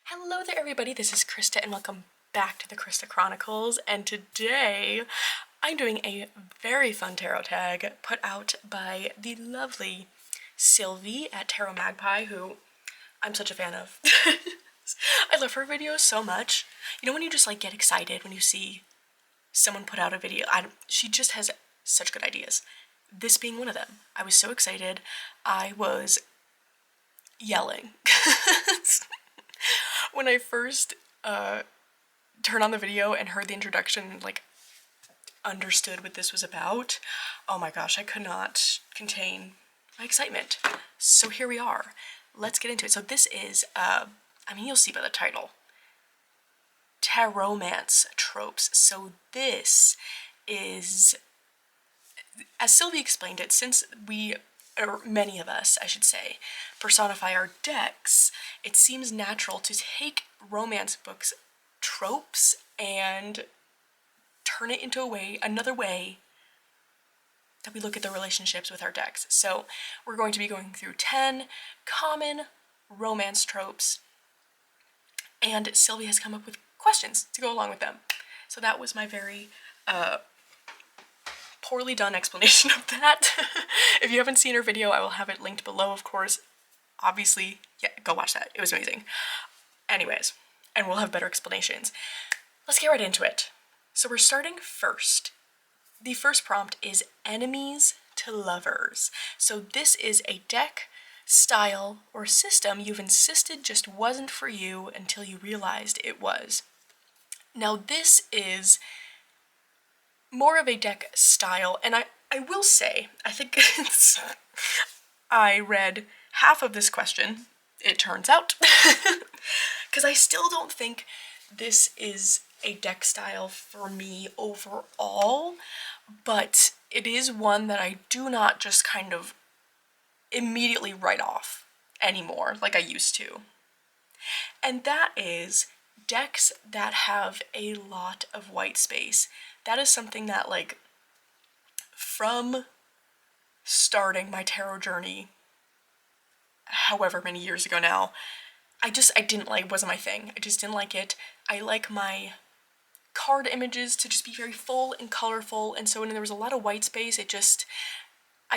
Hello there everybody, this is Krista and welcome back to the Krista Chronicles, and today I'm doing a very fun tarot tag put out by the lovely Sylvie at Tarot Magpie, who I'm such a fan of. I love her videos so much. You know when you just like get excited when you see someone put out a video? She just has such good ideas. This being one of them. I was so excited. I was yelling. When I first turned on the video and heard the introduction, like, understood what this was about, oh my gosh, I could not contain my excitement. So here we are. Let's get into it. So this is, I mean, you'll see by the title, Tarotmance Tropes. So this is, as Sylvie explained it, since we, or many of us, I should say, personify our decks, it seems natural to take romance books tropes and turn it into another way that we look at the relationships with our decks. So we're going to be going through 10 common romance tropes, and Sylvie has come up with questions to go along with them. So that was my very poorly done explanation of that. If you haven't seen her video, I will have it linked below, of course. Obviously, yeah, go watch that. It was amazing. Anyways, and we'll have better explanations. Let's get right into it. So we're starting first. The first prompt is enemies to lovers. So this is a deck, style, or system you've insisted just wasn't for you until you realized it was. Now this is more of a deck style, and I will say, I think I read half of this question, it turns out, because I still don't think this is a deck style for me overall, but it is one that I do not just kind of immediately write off anymore like I used to. And that is decks that have a lot of white space. That is something that, like, from starting my tarot journey, however many years ago now, I didn't like, wasn't my thing. I just didn't like it. I like my card images to just be very full and colorful, and so when there was a lot of white space, I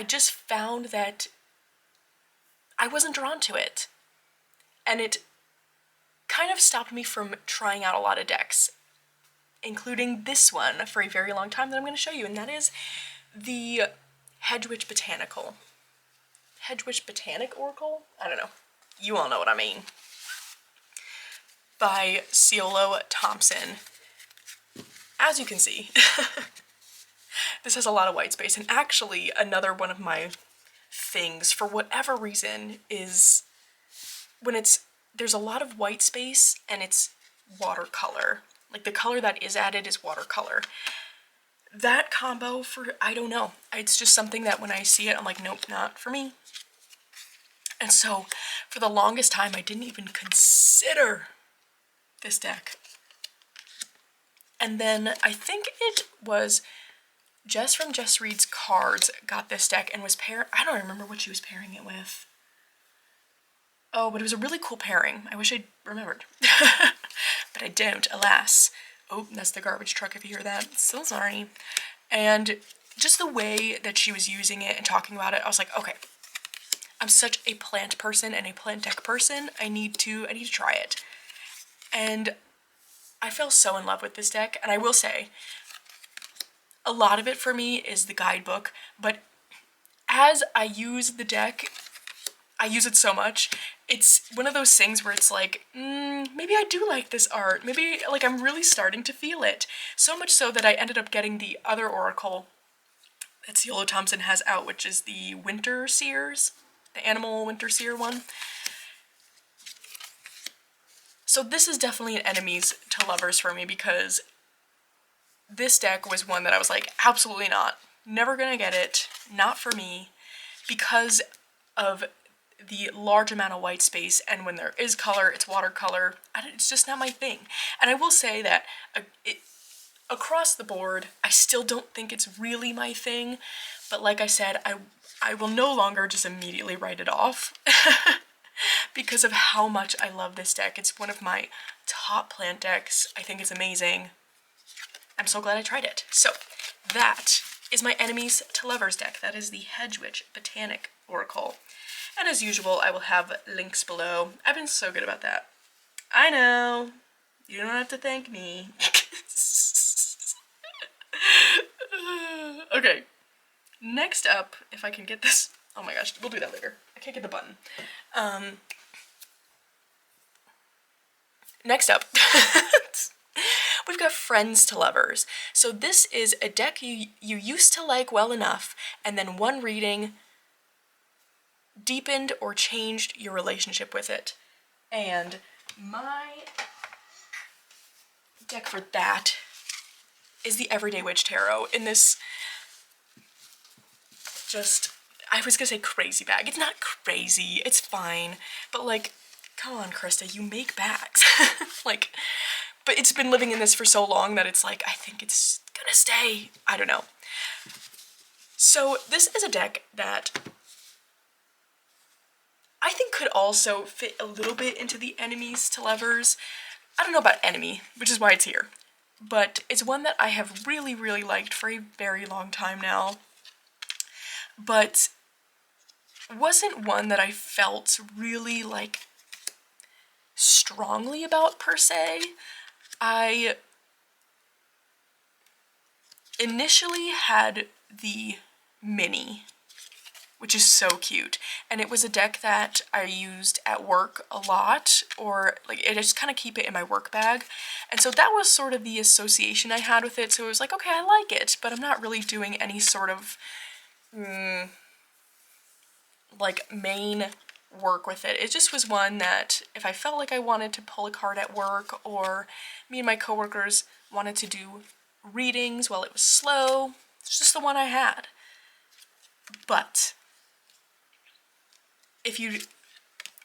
just found that I wasn't drawn to it. And it kind of stopped me from trying out a lot of decks, including this one for a very long time that I'm going to show you, and that is the Hedgewitch Botanical. Hedgewitch Oracle? I don't know. You all know what I mean. By Ciolo Thompson. As you can see, this has a lot of white space, and actually another one of my things, for whatever reason, is when there's a lot of white space and it's watercolor. Like, the color that is added is watercolor. That combo, I don't know. It's just something that when I see it, I'm like, nope, not for me. And so, for the longest time, I didn't even consider this deck. And then, I think it was Jess from Jess Reads Cards got this deck and was I don't remember what she was pairing it with. Oh, but it was a really cool pairing. I wish I'd remembered. But I don't, alas. Oh, that's the garbage truck if you hear that. So sorry. And just the way that she was using it and talking about it, I was like, okay, I'm such a plant person and a plant deck person. I need to try it. And I fell so in love with this deck, and I will say, a lot of it for me is the guidebook, but as I use the deck, I use it so much, it's one of those things where it's like, maybe I do like this art. Maybe, like, I'm really starting to feel it. So much so that I ended up getting the other oracle that Ciolo Thompson has out, which is the Winter Seers, the Animal Winter Seer one. So this is definitely an enemies to lovers for me, because this deck was one that I was like, absolutely not. Never gonna get it. Not for me. Because of the large amount of white space, and when there is color, it's watercolor. It's just not my thing. And I will say that across the board, I still don't think it's really my thing. But like I said, I will no longer just immediately write it off. because of how much I love this deck. It's one of my top plant decks. I think it's amazing. I'm so glad I tried it. So that is my enemies to lovers deck. That is the Hedgewitch Botanical Oracle. And as usual, I will have links below. I've been so good about that. I know. You don't have to thank me. Okay. Next up, if I can get this. Oh my gosh, we'll do that later. I can't get the button. Next up, we've got friends to lovers. So this is a deck you used to like well enough, and then one reading deepened or changed your relationship with it. And my deck for that is the Everyday Witch Tarot in this just, I was gonna say crazy bag. It's not crazy, it's fine, but like, come on, Krista, you make bags. Like, but it's been living in this for so long that it's like, I think it's gonna stay. I don't know. So this is a deck that I think could also fit a little bit into the enemies to lovers. I don't know about enemy, which is why it's here. But it's one that I have really, really liked for a very long time now. But wasn't one that I felt really, like, strongly about, per se. I initially had the mini, which is so cute, and it was a deck that I used at work a lot, or like I just kind of keep it in my work bag, and so that was sort of the association I had with it. So it was like, okay, I like it, but I'm not really doing any sort of like main work with it. It just was one that if I felt like I wanted to pull a card at work, or me and my coworkers wanted to do readings while it was slow, it's just the one I had. But if you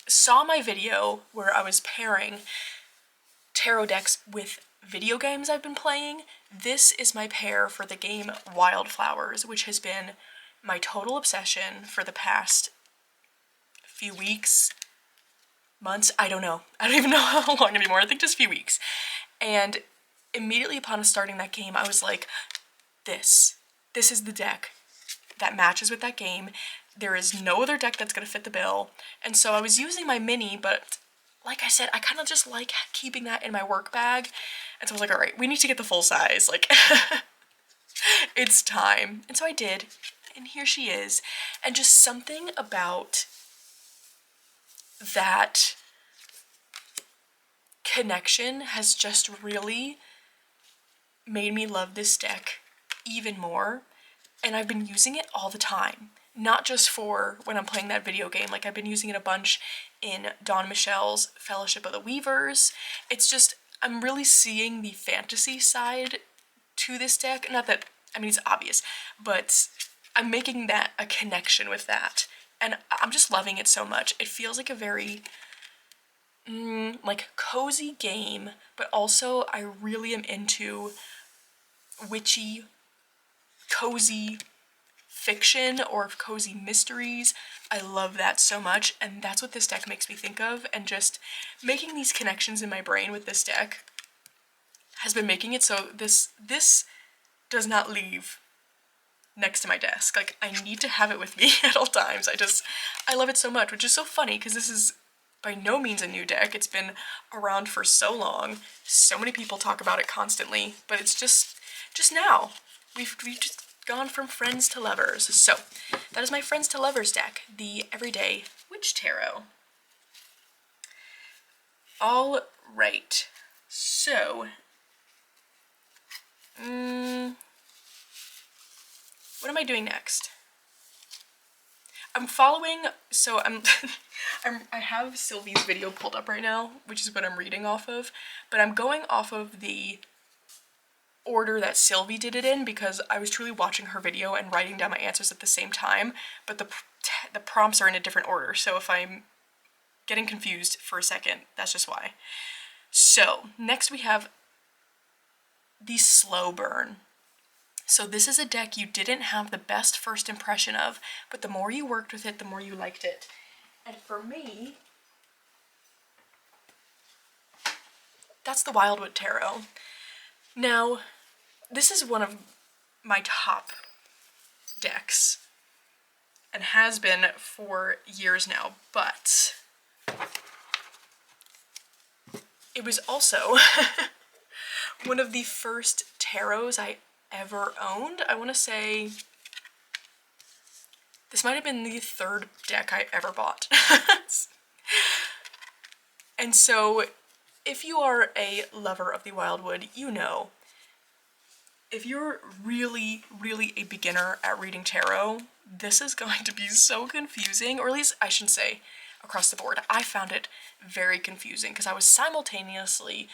saw my video where I was pairing tarot decks with video games I've been playing, this is my pair for the game Wildflowers, which has been my total obsession for the past few weeks, months, I don't know. I don't even know how long anymore. I think just a few weeks. And immediately upon starting that game, I was like, this is the deck that matches with that game. There is no other deck that's going to fit the bill. And so I was using my mini, but like I said, I kind of just like keeping that in my work bag. And so I was like, all right, we need to get the full size. Like, it's time. And so I did. And here she is. And just something about that connection has just really made me love this deck even more. And I've been using it all the time. Not just for when I'm playing that video game. Like, I've been using it a bunch in Dawn Michelle's Fellowship of the Weavers. It's just, I'm really seeing the fantasy side to this deck. Not that, I mean, it's obvious, but I'm making that a connection with that. And I'm just loving it so much. It feels like a very, like, cozy game, but also I really am into witchy, cozy fiction or cozy mysteries. I love that so much, and that's what this deck makes me think of, and just making these connections in my brain with this deck has been making it so this does not leave next to my desk. Like, I need to have it with me at all times. I love it so much, which is so funny because this is by no means a new deck. It's been around for so long. So many people talk about it constantly, but it's just now. We've just gone from friends to lovers. So that is my friends to lovers deck, the Everyday Witch Tarot. All right. So, what am I doing next? I'm following, so I have Sylvie's video pulled up right now, which is what I'm reading off of, but I'm going off of the order that Sylvie did it in because I was truly watching her video and writing down my answers at the same time, but the prompts are in a different order, so if I'm getting confused for a second, that's just why. So, next we have the Slow Burn. So this is a deck you didn't have the best first impression of, but the more you worked with it, the more you liked it. And for me, that's the Wildwood Tarot. Now, this is one of my top decks, and has been for years now, but it was also one of the first tarots I ever owned. I want to say this might have been the third deck I ever bought. And so, if you are a lover of the Wildwood, you know, if you're really, really a beginner at reading tarot, this is going to be so confusing, or at least I shouldn't say across the board. I found it very confusing because I was simultaneously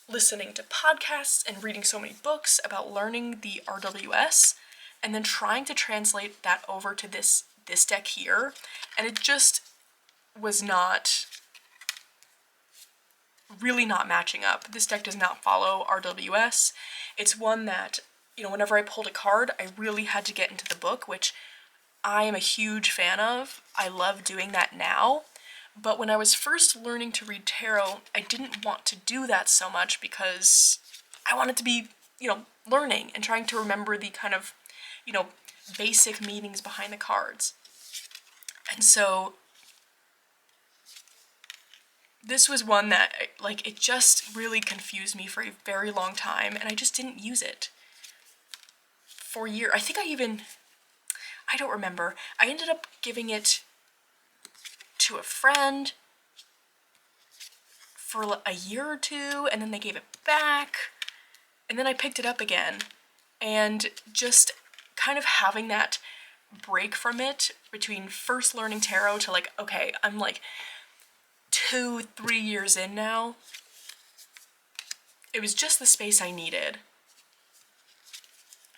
listening to podcasts and reading so many books about learning the RWS, and then trying to translate that over to this deck here, and it just was really not matching up. This deck does not follow RWS. It's one that, you know, whenever I pulled a card, I really had to get into the book, which I am a huge fan of. I love doing that now. But when I was first learning to read tarot, I didn't want to do that so much because I wanted to be, you know, learning and trying to remember the kind of, you know, basic meanings behind the cards. And so this was one that, like, it just really confused me for a very long time, and I just didn't use it for a year. I think I don't remember. I ended up giving it to a friend for a year or two, and then they gave it back, and then I picked it up again, and just kind of having that break from it between first learning tarot to, like, okay, I'm like 2-3 years in now. It was just the space I needed.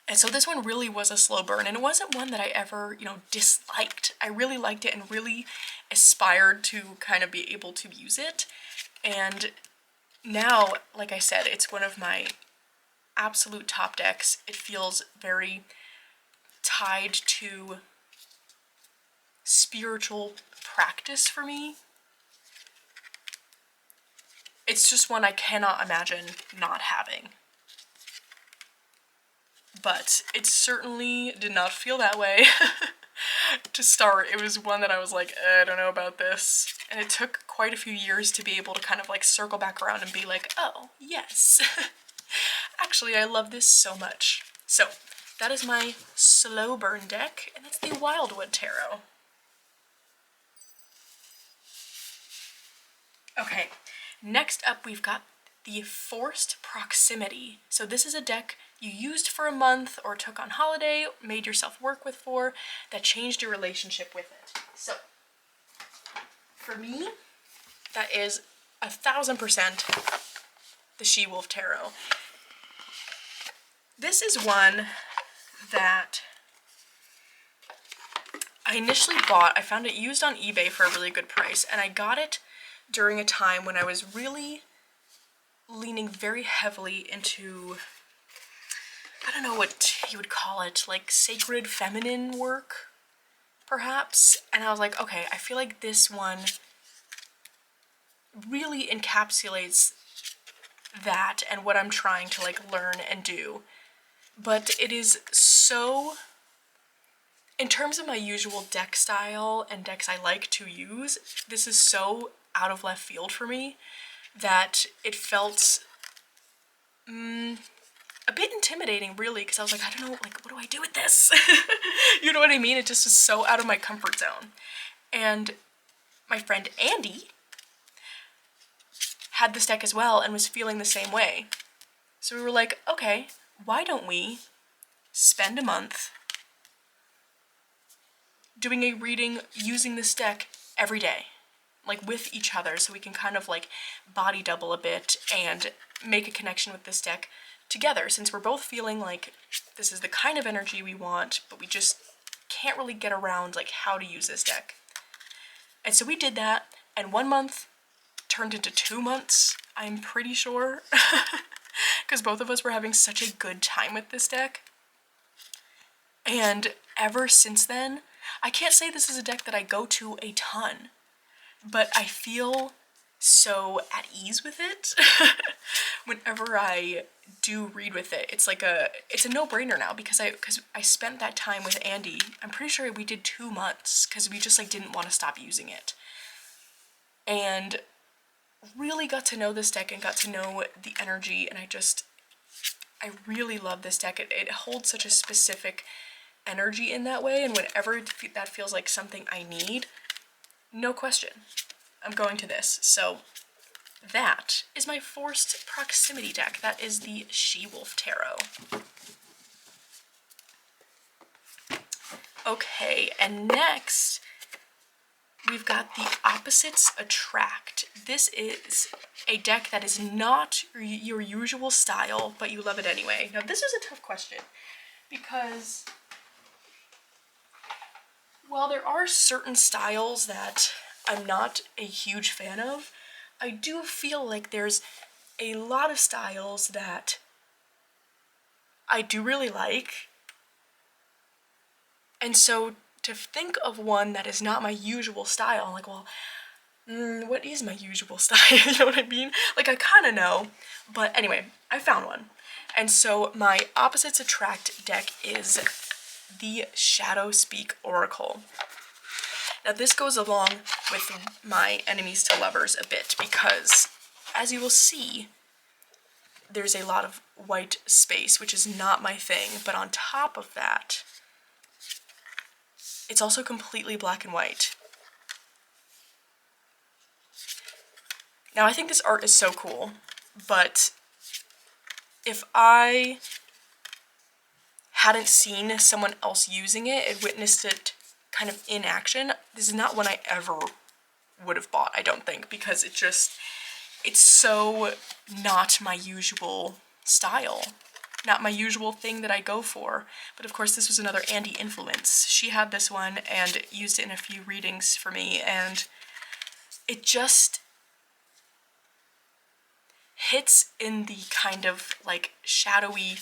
And so this one really was a slow burn, and it wasn't one that I ever, you know, disliked. I really liked it and really aspired to kind of be able to use it. And now, like I said, it's one of my absolute top decks. It feels very tied to spiritual practice for me. It's just one I cannot imagine not having. But it certainly did not feel that way to start. It was one that I was like, I don't know about this. And it took quite a few years to be able to kind of like circle back around and be like, oh, yes. Actually, I love this so much. So, that is my slow burn deck, and it's the Wildwood Tarot. Okay, next up we've got the Forced Proximity. So this is a deck you used for a month or took on holiday, made yourself work with for, that changed your relationship with it. So, for me, that is 1000% the Wolfe Tarot. This is one that I initially bought. I found it used on eBay for a really good price, and I got it during a time when I was really leaning very heavily into, I don't know what you would call it, like sacred feminine work, perhaps. And I was like, okay, I feel like this one really encapsulates that and what I'm trying to like learn and do. But it is so, in terms of my usual deck style and decks I like to use, this is so out of left field for me that it felt a bit intimidating, really, because I was like, I don't know, like, what do I do with this? You know what I mean? It just is so out of my comfort zone. And my friend Andy had this deck as well and was feeling the same way. So we were like, okay, why don't we spend a month doing a reading using this deck every day, like with each other, so we can kind of like body double a bit and make a connection with this deck together, since we're both feeling like this is the kind of energy we want, but we just can't really get around like how to use this deck. And so we did that, and 1 month turned into 2 months, I'm pretty sure, because both of us were having such a good time with this deck. And ever since then, I can't say this is a deck that I go to a ton, but I feel so at ease with it. Whenever I do read with it, it's like it's a no-brainer now because I spent that time with Andy. I'm pretty sure we did 2 months because we just like didn't want to stop using it. And really got to know this deck and got to know the energy, and I really love this deck. It holds such a specific energy in that way, and whenever that feels like something I need, no question, I'm going to this. So that is my forced proximity deck. That is the Wolfe Tarot. Okay, and next we've got the Opposites Attract. This is a deck that is not your usual style, but you love it anyway. Now this is a tough question because while there are certain styles that I'm not a huge fan of, I do feel like there's a lot of styles that I do really like. And so to think of one that is not my usual style, I'm like, well, what is my usual style? You know what I mean? Like, I kind of know, but anyway, I found one. And so my Opposites Attract deck is the Shadowspeak Oracle. Now this goes along with my Enemies to Lovers a bit because, as you will see, there's a lot of white space, which is not my thing, but on top of that, it's also completely black and white. Now I think this art is so cool, but if I hadn't seen someone else using it and witnessed it kind of in action, this is not one I ever would have bought, I don't think, because it's so not my usual style. Not my usual thing that I go for. But of course this was another Andy influence. She had this one and used it in a few readings for me, and it just hits in the kind of like shadowy,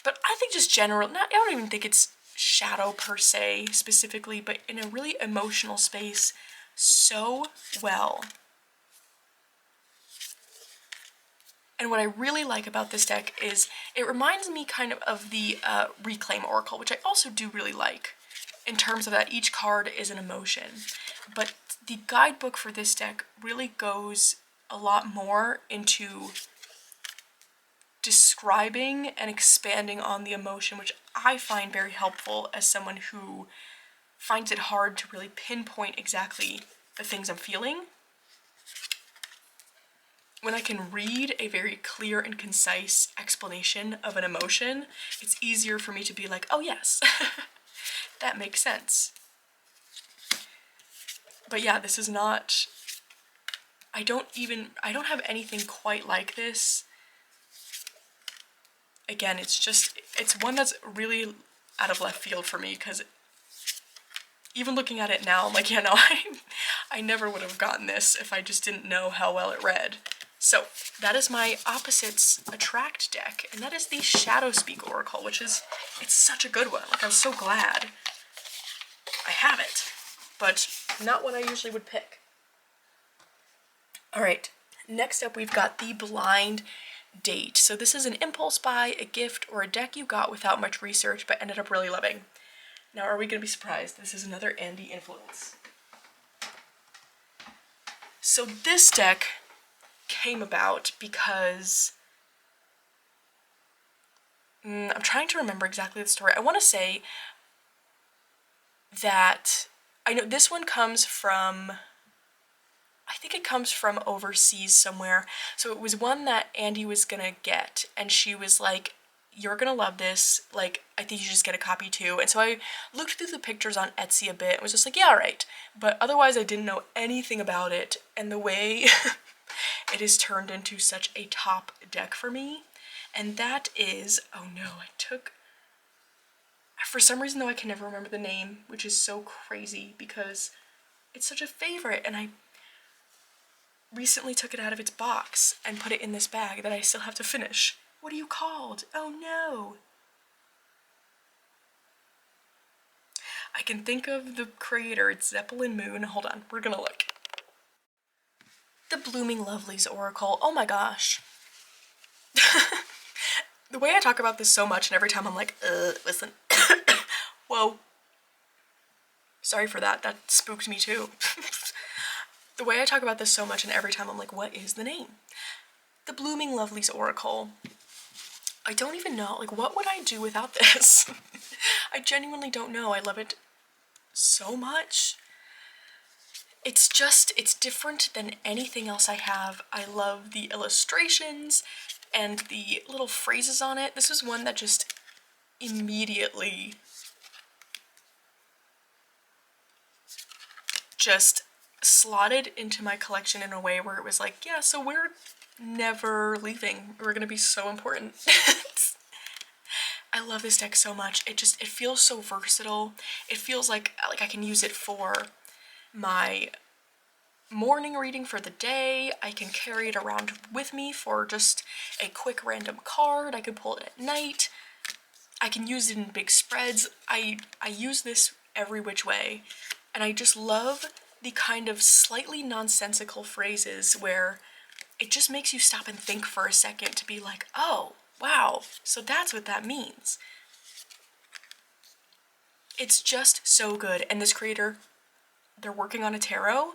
but I think just general, I don't even think it's shadow per se specifically, but in a really emotional space so well. And what I really like about this deck is it reminds me kind of the Reclaim Oracle, which I also do really like, in terms of that each card is an emotion. But the guidebook for this deck really goes a lot more into describing and expanding on the emotion, which I find very helpful as someone who finds it hard to really pinpoint exactly the things I'm feeling. When I can read a very clear and concise explanation of an emotion, it's easier for me to be like, oh yes, that makes sense. But yeah, this is not, I don't have anything quite like this. Again, it's one that's really out of left field for me, because even looking at it now, I'm like, yeah, no, I never would have gotten this if I just didn't know how well it read. So that is my Opposites Attract deck, and that is the Shadowspeak Oracle, which is, it's such a good one. Like, I'm so glad I have it, but not one I usually would pick. All right, next up we've got the Blind Date. So this is an impulse buy, a gift, or a deck you got without much research but ended up really loving. Now, are we going to be surprised? This is another Andy influence. So this deck came about because I'm trying to remember exactly the story. I want to say that I know this one comes from, I think it comes from overseas somewhere. So it was one that Andy was gonna get, and she was like, you're gonna love this, like, I think you should just get a copy too. And so I looked through the pictures on Etsy a bit and was just like, yeah, alright. But otherwise I didn't know anything about it, and the way it has turned into such a top deck for me. And that is, oh no, for some reason though I can never remember the name, which is so crazy because it's such a favorite, and I recently took it out of its box and put it in this bag that I still have to finish. What are you called? Oh no. I can think of the creator, it's Zeppelin Moon. Hold on, we're gonna look. the Blooming Lovelies Oracle. Oh my gosh. The way I talk about this so much, and every time I'm like, listen. Whoa. Sorry for that. That spooked me too. The way I talk about this so much, and every time I'm like, what is the name? The Blooming Lovelies Oracle. I don't even know. Like, what would I do without this? I genuinely don't know. I love it so much. It's different than anything else I have. I love the illustrations and the little phrases on it. This was one that just immediately just slotted into my collection in a way where it was like, yeah, so we're never leaving. We're gonna be so important. I love this deck so much. It feels so versatile. It feels like I can use it for my morning reading for the day. I can carry it around with me for just a quick random card. I can pull it at night. I can use it in big spreads. I use this every which way. And I just love the kind of slightly nonsensical phrases where it just makes you stop and think for a second to be like, oh, wow, so that's what that means. It's just so good. And this creator, they're working on a tarot.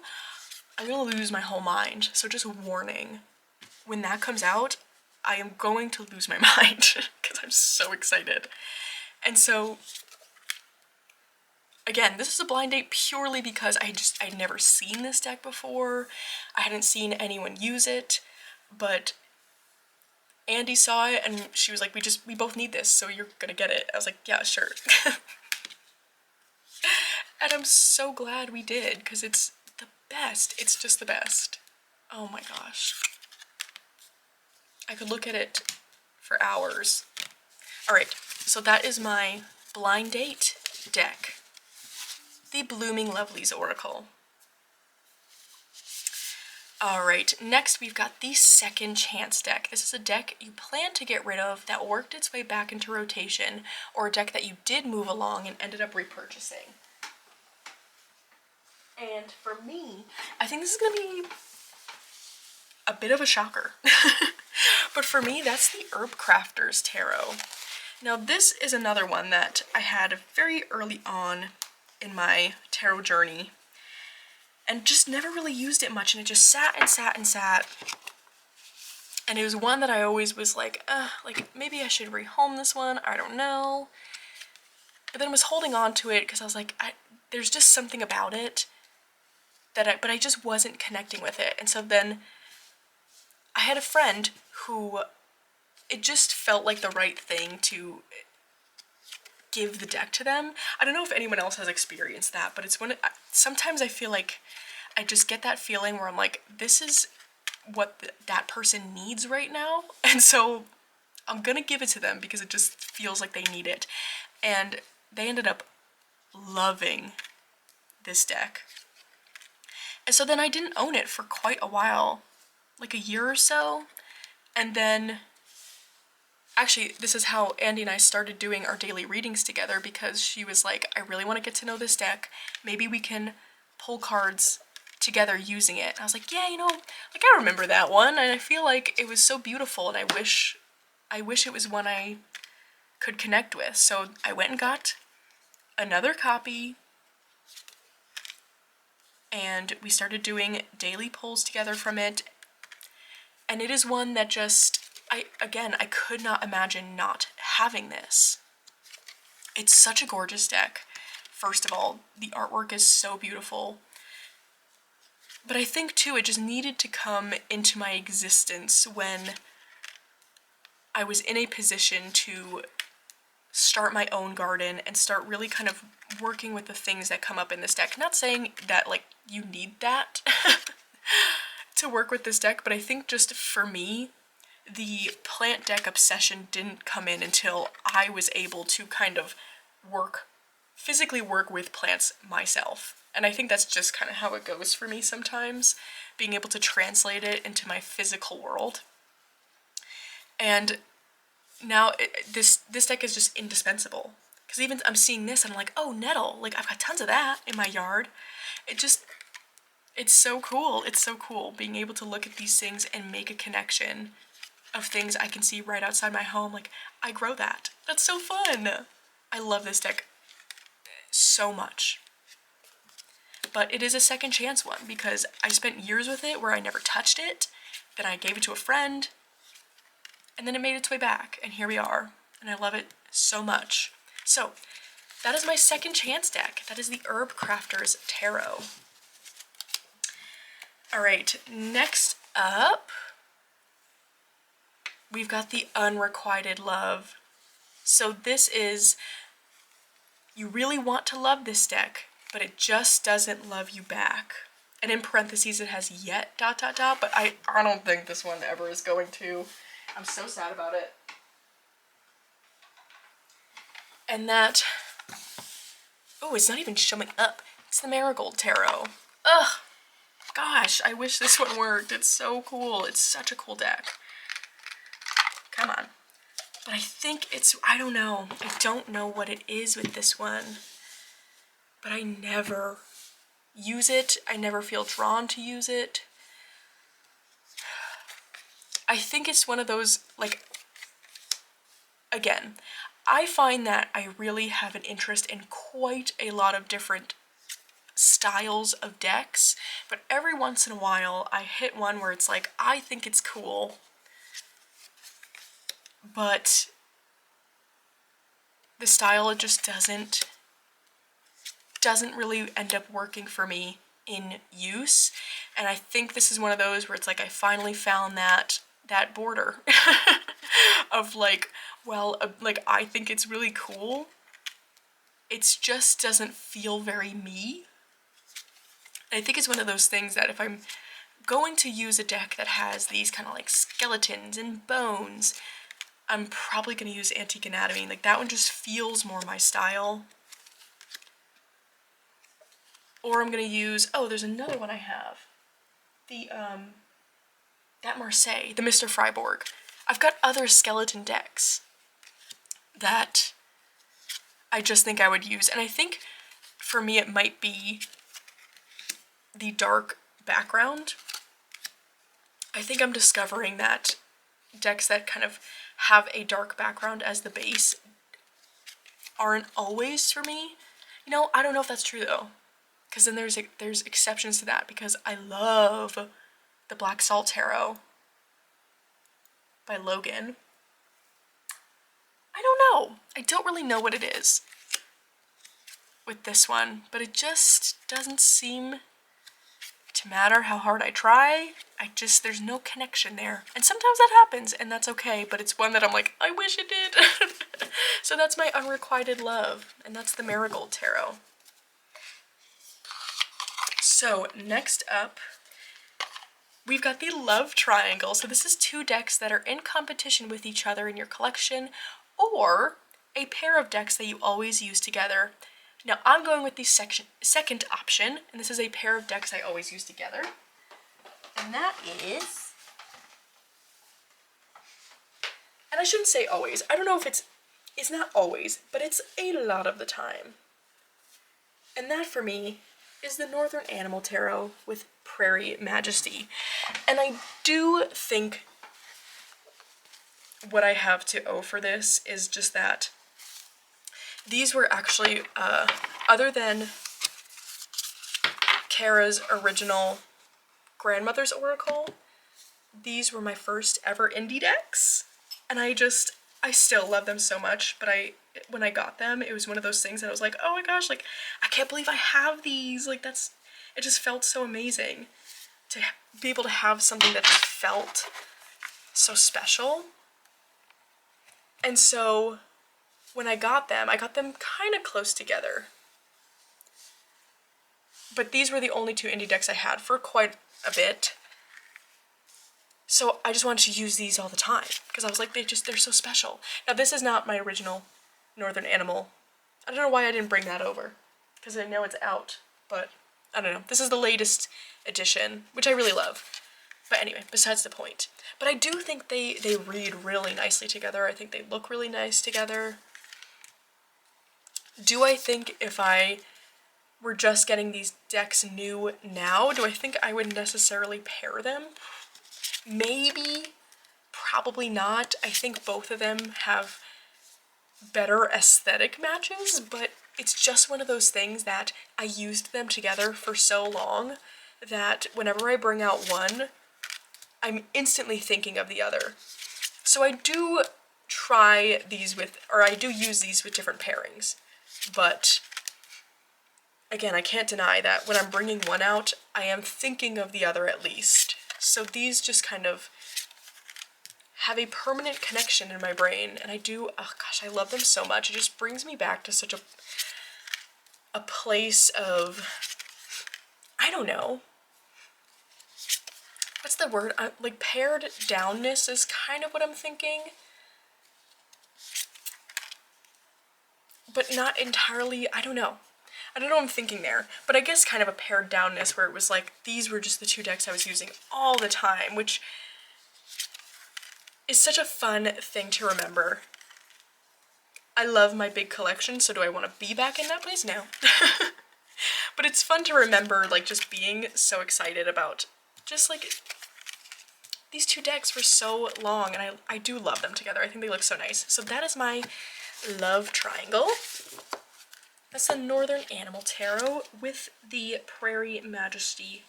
I'm gonna lose my whole mind. So just warning, when that comes out, I am going to lose my mind because I'm so excited. And so, again, this is a blind date purely because I'd never seen this deck before. I hadn't seen anyone use it, but Andy saw it and she was like, we both need this, so you're gonna get it. I was like, yeah, sure. And I'm so glad we did, because it's the best. It's just the best. Oh my gosh. I could look at it for hours. Alright, so that is my blind date deck. The Blooming Lovelies Oracle. Alright, next we've got the Second Chance deck. This is a deck you plan to get rid of that worked its way back into rotation, or a deck that you did move along and ended up repurchasing. And for me, I think this is going to be a bit of a shocker. But for me, that's the Herbcrafter's Tarot. Now this is another one that I had very early on in my tarot journey and just never really used it much, and it just sat and sat and sat. And it was one that I always was like maybe I should rehome this one, I don't know. But then I was holding on to it because I was like, there's just something about it but I just wasn't connecting with it. And so then I had a friend who, it just felt like the right thing to give the deck to them. I don't know if anyone else has experienced that, but it's sometimes I feel like I just get that feeling where I'm like, this is what that person needs right now. And so I'm gonna give it to them because it just feels like they need it. And they ended up loving this deck. And so then I didn't own it for quite a while, like a year or so. And then, actually, this is how Andy and I started doing our daily readings together, because she was like, I really want to get to know this deck. Maybe we can pull cards together using it. And I was like, yeah, like I remember that one, and I feel like it was so beautiful, and I wish it was one I could connect with. So I went and got another copy, and we started doing daily pulls together from it. And it is one that just, I could not imagine not having this. It's such a gorgeous deck. First of all, the artwork is so beautiful. But I think too, it just needed to come into my existence when I was in a position to start my own garden and start really kind of working with the things that come up in this deck. Not saying that like you need that to work with this deck, but I think just for me, the plant deck obsession didn't come in until I was able to kind of physically work with plants myself. And I think that's just kind of how it goes for me sometimes, being able to translate it into my physical world. And now this deck is just indispensable, because even I'm seeing this and I'm like, oh, nettle, like I've got tons of that in my yard. It's so cool. It's so cool being able to look at these things and make a connection of things I can see right outside my home. Like, I grow that. That's so fun. I love this deck so much. But it is a second chance one because I spent years with it where I never touched it. Then I gave it to a friend. And then it made its way back. And here we are. And I love it so much. So, that is my second chance deck. That is the Herbcrafter's Tarot. Alright, next up, we've got the Unrequited Love. So this is, you really want to love this deck, but it just doesn't love you back. And in parentheses it has yet ... but I don't think this one ever is going to. I'm so sad about it. And that, oh, it's not even showing up. It's the Marigold Tarot. Ugh, gosh, I wish this one worked. It's so cool. It's such a cool deck. Come on. But I think it's, I don't know. I don't know what it is with this one. But I never use it. I never feel drawn to use it. I think it's one of those, like, again, I find that I really have an interest in quite a lot of different styles of decks, but every once in a while I hit one where it's like, I think it's cool, but the style, it just doesn't really end up working for me in use. And I think this is one of those where it's like I finally found that border of like, well, like, I think it's really cool. It just doesn't feel very me. And I think it's one of those things that if I'm going to use a deck that has these kind of like skeletons and bones, I'm probably going to use Antique Anatomy. Like, that one just feels more my style. Or I'm going to use, oh, there's another one I have. The, that Marseille, the Mr. Freiburg. I've got other skeleton decks that I just think I would use. And I think for me it might be the dark background. I think I'm discovering that decks that kind of have a dark background as the base aren't always for me. You know, I don't know if that's true though. Because then there's exceptions to that, because I love the Black Salt Tarot by Logan. I don't know. I don't really know what it is with this one, but it just doesn't seem to matter how hard I try. There's no connection there. And sometimes that happens, and that's okay, but it's one that I'm like, I wish it did. So that's my Unrequited Love, and that's the Marigold Tarot. So next up, we've got the Love Triangle. So this is two decks that are in competition with each other in your collection, or a pair of decks that you always use together. Now I'm going with the second option, and this is a pair of decks I always use together. And that is, and I shouldn't say always. I don't know if it's not always, but it's a lot of the time. And that for me is the Northern Animal Tarot with Prairie, Majesty. And I do think what I have to owe for this is just that these were actually, other than Kara's original Grandmother's Oracle, these were my first ever indie decks. And I still love them so much, but when I got them, it was one of those things that I was like, oh my gosh, like, I can't believe I have these. Like, it just felt so amazing to be able to have something that just felt so special. And so when I got them kind of close together. But these were the only two indie decks I had for quite a bit. So I just wanted to use these all the time because I was like, they're so special. Now this is not my original Northern Animal. I don't know why I didn't bring that over because I know it's out, but I don't know. This is the latest edition, which I really love. But anyway, besides the point. But I do think they read really nicely together. I think they look really nice together. Do I think if I we're just getting these decks new now, do I think I would necessarily pair them? Maybe, probably not. I think both of them have better aesthetic matches, but it's just one of those things that I used them together for so long that whenever I bring out one, I'm instantly thinking of the other. So I do try these with, or I do use these with different pairings, but again, I can't deny that when I'm bringing one out, I am thinking of the other at least. So these just kind of have a permanent connection in my brain, and I do, oh gosh, I love them so much. It just brings me back to such a place of, I don't know, what's the word? Like pared downness is kind of what I'm thinking, but not entirely, I don't know. I don't know what I'm thinking there, but I guess kind of a pared downness where it was like, these were just the two decks I was using all the time, which is such a fun thing to remember. I love my big collection, so do I want to be back in that place? No. But it's fun to remember, like, just being so excited about just, like, these two decks for so long, and I do love them together. I think they look so nice. So that is my love triangle. That's the Northern Animal Tarot with the Prairie Majesty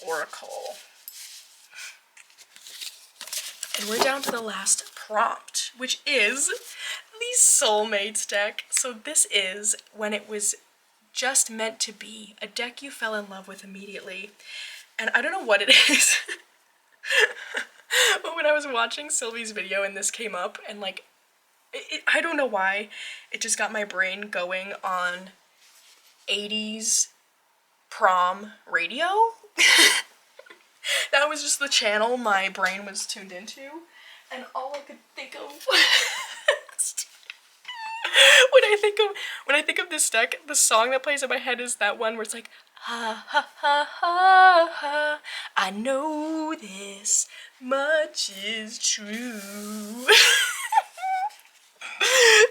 Oracle. And we're down to the last prompt, which is the Soulmates deck. So this is when it was just meant to be a deck you fell in love with immediately. And I don't know what it is, but when I was watching Sylvie's video and this came up, and like, I don't know why, it just got my brain going on 80s prom radio. That was just the channel my brain was tuned into, and all I could think of when I think of this deck, the song that plays in my head is that one where it's like, ha ha ha ha ha, I know this much is true.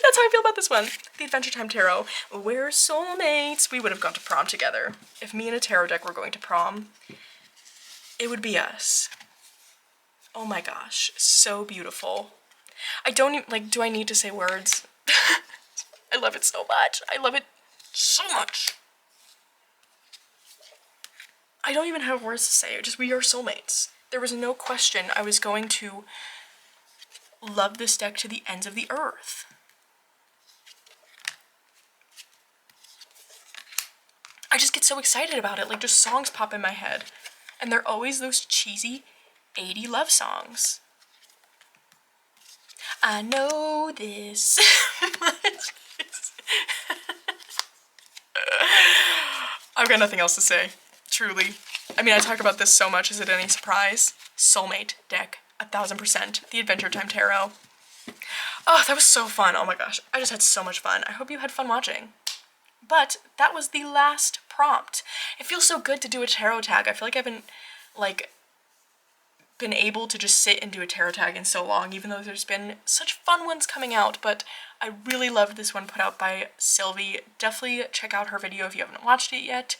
That's how I feel about this one. The Adventure Time Tarot. We're soulmates. We would have gone to prom together. If me and a tarot deck were going to prom, it would be us. Oh my gosh, so beautiful. I don't even, like, do I need to say words? I love it so much. I love it so much. I don't even have words to say. Just, we are soulmates. There was no question I was going to love this deck to the ends of the earth. I just get so excited about it. Like, just songs pop in my head. And they're always those cheesy 80s love songs. I know this much. I've got nothing else to say, truly. I mean, I talk about this so much. Is it any surprise? Soulmate deck, 1000%. The Adventure Time Tarot. Oh, that was so fun. Oh my gosh, I just had so much fun. I hope you had fun watching. But that was the last prompt. It feels so good to do a tarot tag. I feel like I haven't, like, been able to just sit and do a tarot tag in so long, even though there's been such fun ones coming out. But I really loved this one put out by Sylvie. Definitely check out her video if you haven't watched it yet.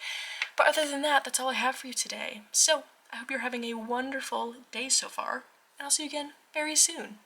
But other than that, that's all I have for you today. So I hope you're having a wonderful day so far, and I'll see you again very soon.